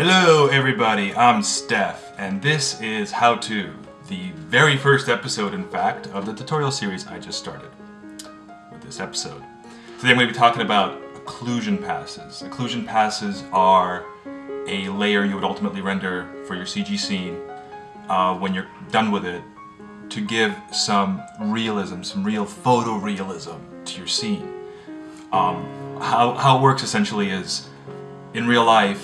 Hello everybody, I'm Steph, and this is How To, the very first episode, in fact, of the tutorial series I just started with this episode. Today I'm going to be talking about occlusion passes. Occlusion passes are a layer you would ultimately render for your CG scene when you're done with it to give some realism, some real photorealism to your scene. How it works essentially is, in real life,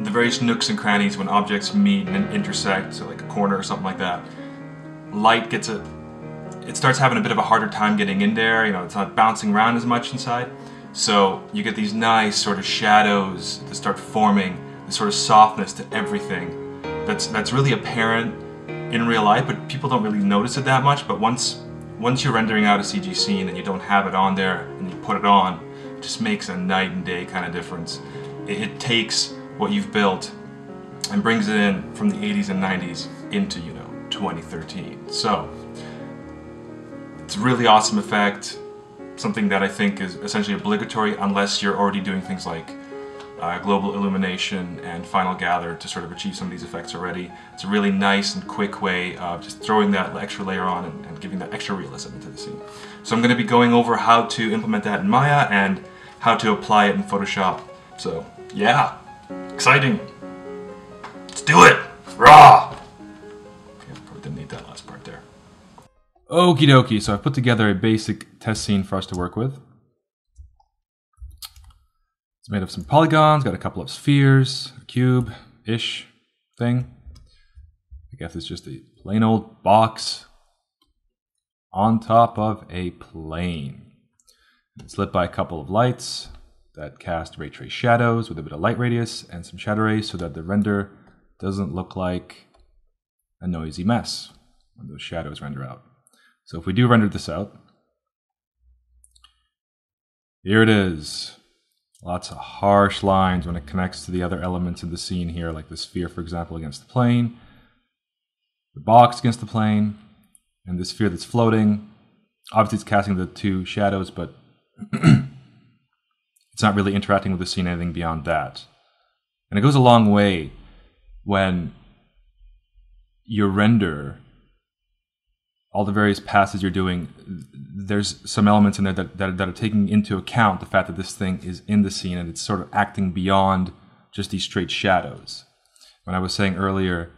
the various nooks and crannies when objects meet and intersect, so like a corner or something like that, light it starts having a bit of a harder time getting in there, it's not bouncing around as much inside. So you get these nice sort of shadows that start forming, this sort of softness to everything that's really apparent in real life, but people don't really notice it that much. But once you're rendering out a CG scene and you don't have it on there and you put it on, it just makes a night and day kind of difference. It takes what you've built and brings it in from the 80s and 90s into 2013. So it's a really awesome effect, something that I think is essentially obligatory unless you're already doing things like global illumination and final gather to sort of achieve some of these effects already. It's a really nice and quick way of just throwing that extra layer on and giving that extra realism into the scene. So I'm going to be going over how to implement that in Maya and how to apply it in Photoshop. So yeah, exciting. Let's do it. Rah! Okay, probably didn't need that last part there. Okie dokie, so I've put together a basic test scene for us to work with. It's made of some polygons, got a couple of spheres, a cube-ish thing. I guess it's just a plain old box on top of a plane. It's lit by a couple of lights that cast ray trace shadows with a bit of light radius and some shadow rays so that the render doesn't look like a noisy mess when those shadows render out. So if we do render this out, here it is. Lots of harsh lines when it connects to the other elements in the scene here, like the sphere, for example, against the plane, the box against the plane, and the sphere that's floating. Obviously it's casting the two shadows, but it's not really interacting with the scene anything beyond that. And it goes a long way when your render, all the various passes you're doing, there's some elements in there that are taking into account the fact that this thing is in the scene and it's sort of acting beyond just these straight shadows. When I was saying earlier,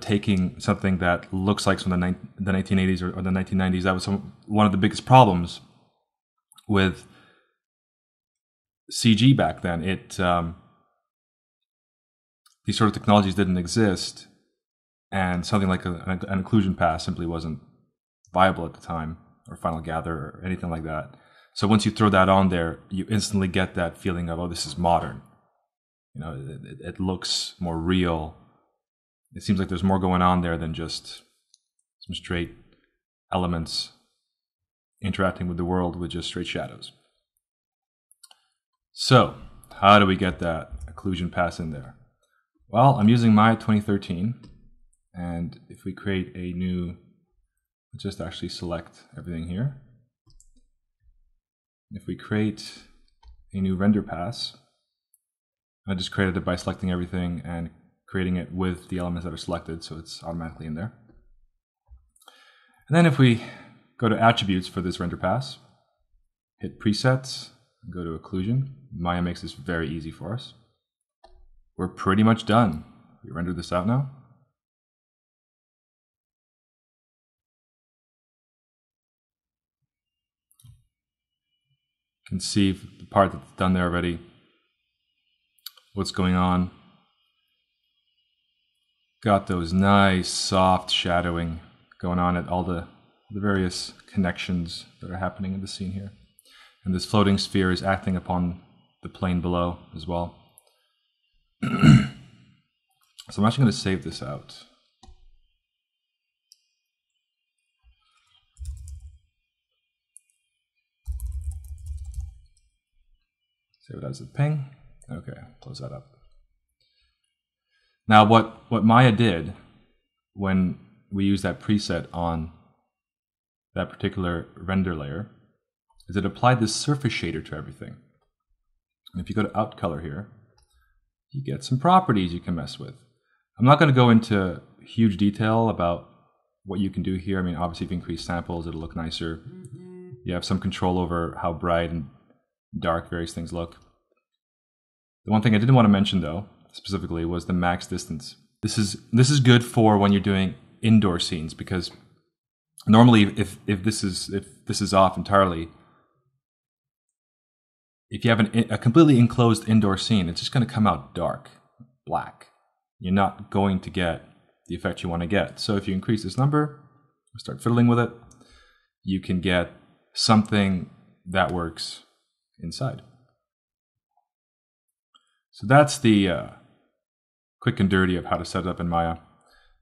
taking something that looks like from the 1980s or the 1990s, that was one of the biggest problems with CG back then. These sort of technologies didn't exist, and something like an occlusion pass simply wasn't viable at the time, or final gather or anything like that. So once you throw that on there, you instantly get that feeling of, oh, this is modern. It looks more real. It seems like there's more going on there than just some straight elements interacting with the world with just straight shadows. So, how do we get that occlusion pass in there? Well, I'm using Maya 2013, and if we create a new, let's just actually select everything here. If we create a new render pass, I just created it by selecting everything and creating it with the elements that are selected, so it's automatically in there. And then if we go to attributes for this render pass, hit presets, go to occlusion. Maya makes this very easy for us. We're pretty much done. We render this out now. You can see the part that's done there already, what's going on. Got those nice soft shadowing going on at all the various connections that are happening in the scene here. And this floating sphere is acting upon the plane below as well. So I'm actually going to save this out. Save it as a ping. Okay, close that up. Now what Maya did when we used that preset on that particular render layer is it applied this surface shader to everything. And if you go to out color here, you get some properties you can mess with. I'm not going to go into huge detail about what you can do here. I mean, obviously if you increase samples, it'll look nicer. You have some control over how bright and dark various things look. The one thing I didn't want to mention though, specifically, was the max distance. This is good for when you're doing indoor scenes, because normally if this is off entirely, if you have a completely enclosed indoor scene, it's just going to come out dark, black. You're not going to get the effect you want to get. So if you increase this number, start fiddling with it, you can get something that works inside. So that's the quick and dirty of how to set it up in Maya.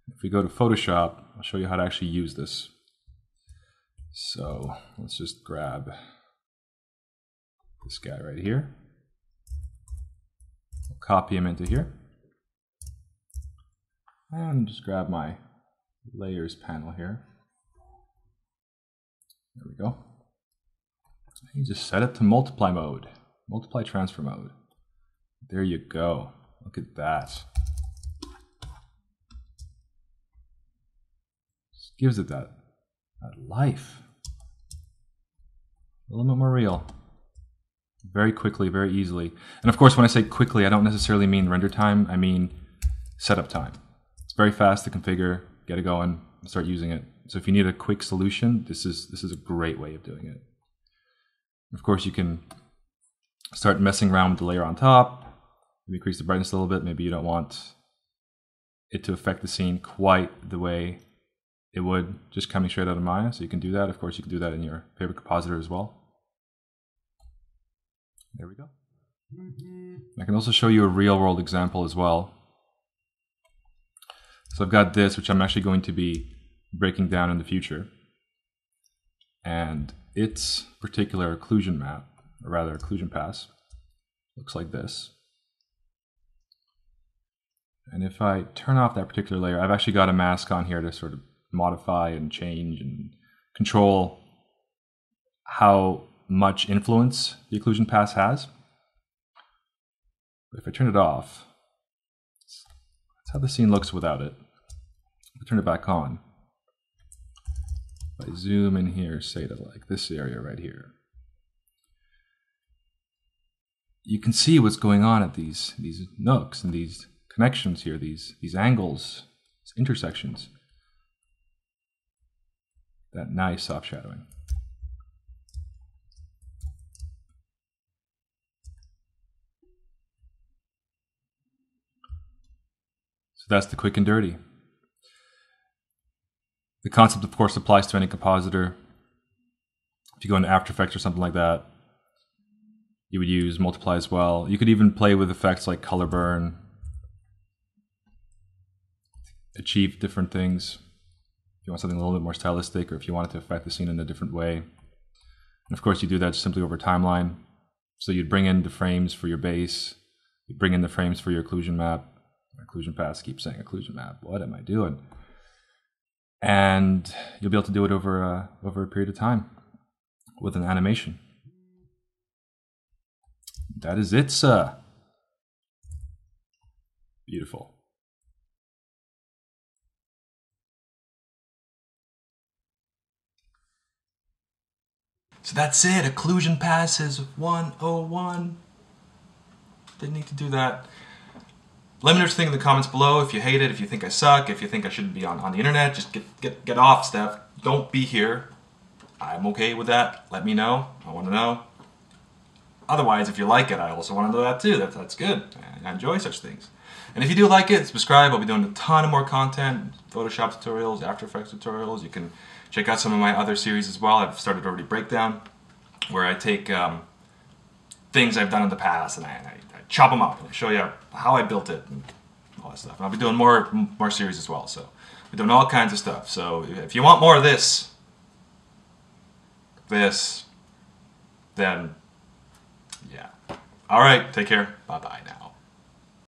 If we go to Photoshop, I'll show you how to actually use this. So let's just grab this guy right here. I'll copy him into here. And just grab my layers panel here. There we go. You just set it to multiply mode, multiply transfer mode. There you go. Look at that. Just gives it that life. A little bit more real. Very quickly, very easily. And of course, when I say quickly, I don't necessarily mean render time. I mean setup time. It's very fast to configure, get it going, and start using it. So if you need a quick solution, this is a great way of doing it. Of course, you can start messing around with the layer on top. Maybe increase the brightness a little bit. Maybe you don't want it to affect the scene quite the way it would just coming straight out of Maya. So you can do that. Of course, you can do that in your favorite compositor as well. There we go. I can also show you a real world example as well. So I've got this, which I'm actually going to be breaking down in the future. And its particular occlusion map, or rather occlusion pass, looks like this. And if I turn off that particular layer, I've actually got a mask on here to sort of modify and change and control how much influence the occlusion pass has. But if I turn it off, that's how the scene looks without it. If I turn it back on, if I zoom in here, say to like this area right here, you can see what's going on at these nooks and these connections here, these angles, these intersections. That nice soft shadowing. So that's the quick and dirty. The concept, of course, applies to any compositor. If you go into After Effects or something like that, you would use multiply as well. You could even play with effects like color burn, achieve different things. If you want something a little bit more stylistic, or if you want it to affect the scene in a different way. And of course, you do that simply over timeline. So you'd bring in the frames for your base, you bring in the frames for your occlusion map. Occlusion pass, keep saying occlusion map. What am I doing? And you'll be able to do it over a period of time with an animation. That is it, sir. Beautiful. So that's it. Occlusion passes 101. Didn't need to do that. Let me know what you think in the comments below. If you hate it, if you think I suck, if you think I shouldn't be on the internet, just get off, Steph. Don't be here. I'm okay with that. Let me know. I want to know. Otherwise, if you like it, I also want to know that too. That's good. I enjoy such things. And if you do like it, subscribe. I'll be doing a ton of more content. Photoshop tutorials, After Effects tutorials. You can check out some of my other series as well. I've started already Breakdown, where I take things I've done in the past and I chop them up and I show you how I built it and all that stuff. And I'll be doing more series as well. So we're doing all kinds of stuff. So if you want more of this, then yeah. All right, take care. Bye-bye now.